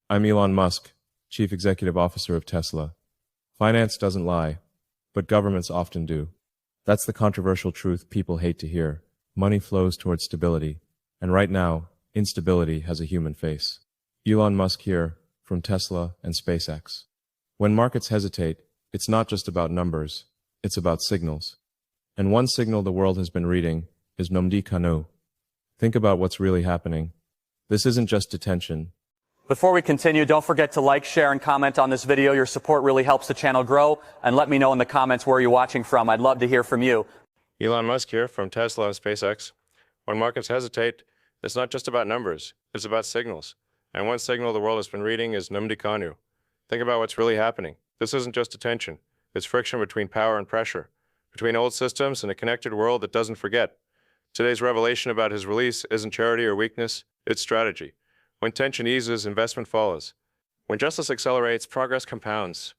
I'm Elon Musk, Chief Executive Officer of Tesla. Finance doesn't lie, but governments often do. That's the controversial truth people hate to hear. Money flows towards stability, and right now, instability has a human face. Elon Musk here, from Tesla and SpaceX. When markets hesitate, it's not just about numbers, it's about signals. And one signal the world has been reading is Nnamdi Kanu. Think about what's really happening. This isn't just detention. Before we continue, don't forget to like, share, and comment on this video. Your support really helps the channel grow. And let me know in the comments where you're watching from. I'd love to hear from you. Elon Musk here from Tesla and SpaceX. When markets hesitate, it's not just about numbers, it's about signals. And one signal the world has been reading is Nnamdi Kanu. Think about what's really happening. This isn't just attention. It's friction between power and pressure, between old systems and a connected world that doesn't forget. Today's revelation about his release isn't charity or weakness, it's strategy. When tension eases, investment follows. When justice accelerates, progress compounds.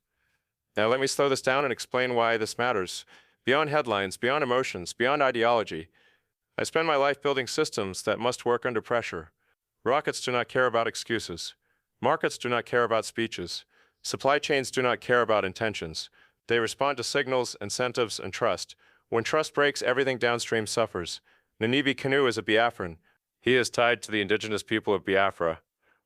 Now let me slow this down and explain why this matters. Beyond headlines, beyond emotions, beyond ideology, I spend my life building systems that must work under pressure. Rockets do not care about excuses. Markets do not care about speeches. Supply chains do not care about intentions. They respond to signals, incentives, and trust. When trust breaks, everything downstream suffers. Nnamdi Kanu is a Biafran. He is tied to the Indigenous People of Biafra.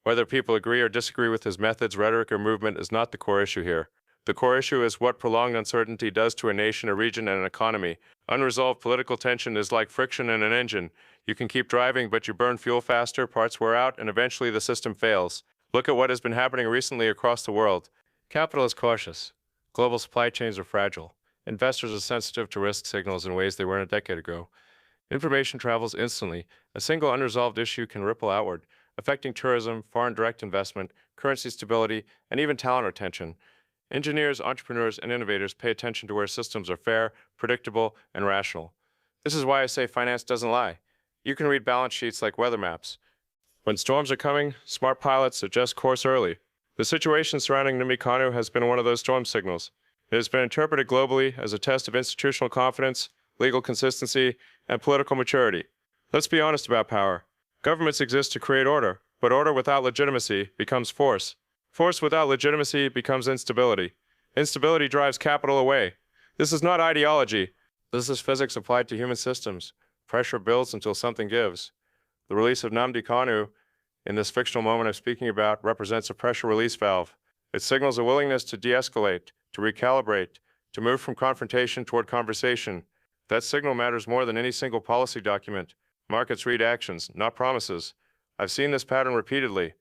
Whether people agree or disagree with his methods, rhetoric, or movement is not the core issue here. The core issue is what prolonged uncertainty does to a nation, a region, and an economy. Unresolved political tension is like friction in an engine. You can keep driving, but you burn fuel faster, parts wear out, and eventually the system fails. Look at what has been happening recently across the world. Capital is cautious. Global supply chains are fragile. Investors are sensitive to risk signals in ways they weren't a decade ago. Information travels instantly. A single unresolved issue can ripple outward, affecting tourism, foreign direct investment, currency stability, and even talent retention. Engineers, entrepreneurs, and innovators pay attention to where systems are fair, predictable, and rational. This is why I say finance doesn't lie. You can read balance sheets like weather maps. When storms are coming, smart pilots adjust course early. The situation surrounding Nnamdi Kanu has been one of those storm signals. It has been interpreted globally as a test of institutional confidence, legal consistency, and political maturity. Let's be honest about power. Governments exist to create order, but order without legitimacy becomes force. Force without legitimacy becomes instability. Instability drives capital away. This is not ideology. This is physics applied to human systems. Pressure builds until something gives. The release of Nnamdi Kanu, in this fictional moment I'm speaking about, represents a pressure release valve. It signals a willingness to de-escalate, to recalibrate, to move from confrontation toward conversation. That signal matters more than any single policy document. Markets read actions, not promises. I've seen this pattern repeatedly.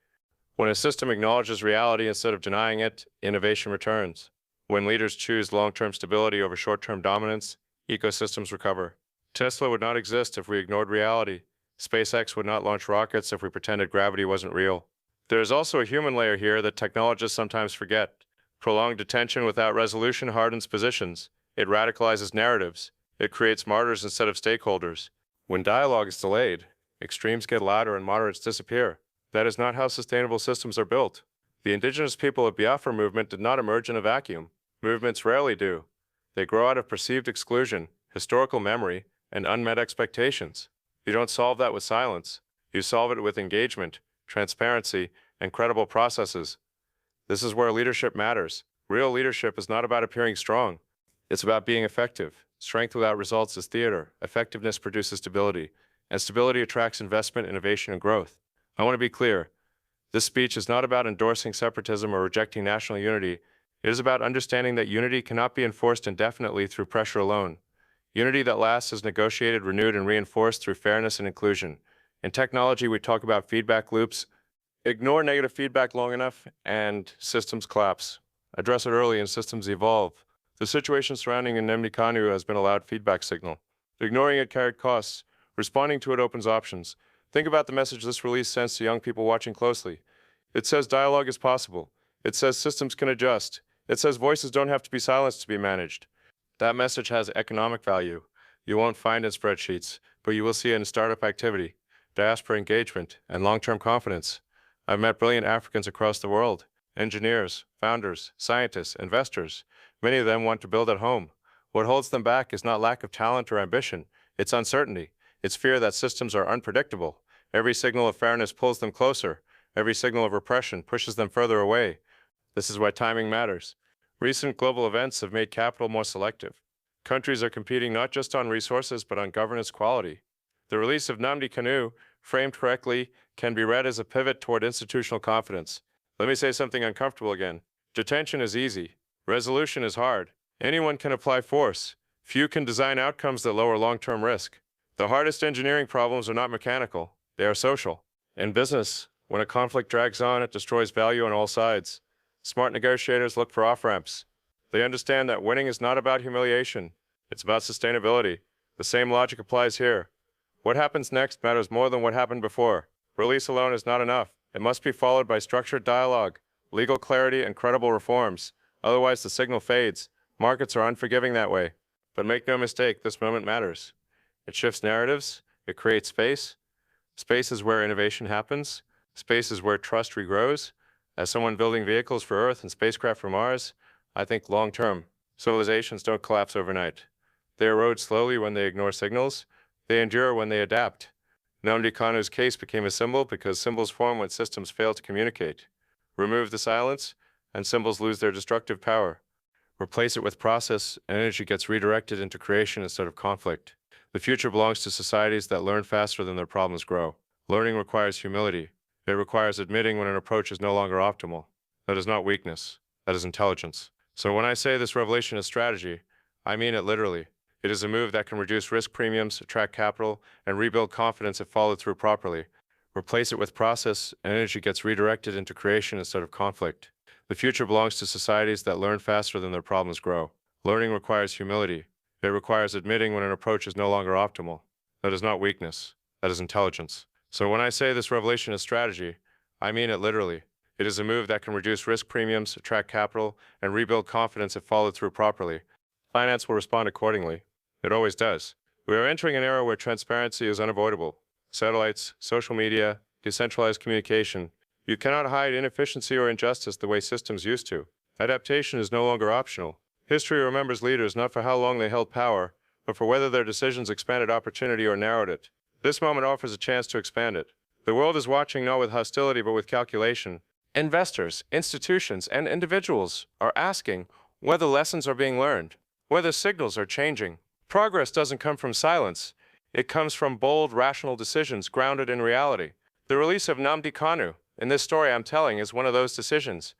When a system acknowledges reality instead of denying it, innovation returns. When leaders choose long-term stability over short-term dominance, ecosystems recover. Tesla would not exist if we ignored reality. SpaceX would not launch rockets if we pretended gravity wasn't real. There is also a human layer here that technologists sometimes forget. Prolonged detention without resolution hardens positions. It radicalizes narratives. It creates martyrs instead of stakeholders. When dialogue is delayed, extremes get louder and moderates disappear. That is not how sustainable systems are built. The Indigenous People of Biafra movement did not emerge in a vacuum. Movements rarely do. They grow out of perceived exclusion, historical memory, and unmet expectations. You don't solve that with silence. You solve it with engagement, transparency, and credible processes. This is where leadership matters. Real leadership is not about appearing strong. It's about being effective. Strength without results is theater. Effectiveness produces stability, and stability attracts investment, innovation, and growth. I want to be clear. This speech is not about endorsing separatism or rejecting national unity. It is about understanding that unity cannot be enforced indefinitely through pressure alone. Unity that lasts is negotiated, renewed, and reinforced through fairness and inclusion. In technology, we talk about feedback loops. Ignore negative feedback long enough, and systems collapse. Address it early, and systems evolve. The situation surrounding Nnamdi Kanu has been a loud feedback signal. Ignoring it carried costs. Responding to it opens options. Think about the message this release sends to young people watching closely. It says dialogue is possible. It says systems can adjust. It says voices don't have to be silenced to be managed. That message has economic value. You won't find it in spreadsheets, but you will see it in startup activity, diaspora engagement, and long-term confidence. I've met brilliant Africans across the world. Engineers, founders, scientists, investors. Many of them want to build at home. What holds them back is not lack of talent or ambition. It's uncertainty. It's fear that systems are unpredictable. Every signal of fairness pulls them closer. Every signal of repression pushes them further away. This is why timing matters. Recent global events have made capital more selective. Countries are competing not just on resources, but on governance quality. The release of Nnamdi Kanu, framed correctly, can be read as a pivot toward institutional confidence. Let me say something uncomfortable again. Detention is easy. Resolution is hard. Anyone can apply force. Few can design outcomes that lower long-term risk. The hardest engineering problems are not mechanical. They are social. In business, when a conflict drags on, it destroys value on all sides. Smart negotiators look for off-ramps. They understand that winning is not about humiliation. It's about sustainability. The same logic applies here. What happens next matters more than what happened before. Release alone is not enough. It must be followed by structured dialogue, legal clarity, and credible reforms. Otherwise, the signal fades. Markets are unforgiving that way. But make no mistake, this moment matters. It shifts narratives. It creates space. Space is where innovation happens. Space is where trust regrows. As someone building vehicles for Earth and spacecraft for Mars, I think long-term. Civilizations don't collapse overnight. They erode slowly when they ignore signals. They endure when they adapt. Nnamdi Kanu's case became a symbol because symbols form when systems fail to communicate. Remove the silence, and symbols lose their destructive power. Replace it with process, and energy gets redirected into creation instead of conflict. The future belongs to societies that learn faster than their problems grow. Learning requires humility. It requires admitting when an approach is no longer optimal. That is not weakness. That is intelligence. So when I say this revelation is strategy, I mean it literally. It is a move that can reduce risk premiums, attract capital, and rebuild confidence if followed through properly. Replace it with process, and energy gets redirected into creation instead of conflict. The future belongs to societies that learn faster than their problems grow. Learning requires humility. It requires admitting when an approach is no longer optimal. That is not weakness. That is intelligence. So when I say this revelation is strategy, I mean it literally. It is a move that can reduce risk premiums, attract capital, and rebuild confidence if followed through properly. Finance will respond accordingly. It always does. We are entering an era where transparency is unavoidable. Satellites, social media, decentralized communication. You cannot hide inefficiency or injustice the way systems used to. Adaptation is no longer optional. History remembers leaders not for how long they held power, but for whether their decisions expanded opportunity or narrowed it. This moment offers a chance to expand it. The world is watching not with hostility but with calculation. Investors, institutions, and individuals are asking whether lessons are being learned, whether signals are changing. Progress doesn't come from silence. It comes from bold, rational decisions grounded in reality. The release of Nnamdi Kanu, in this story I'm telling, is one of those decisions.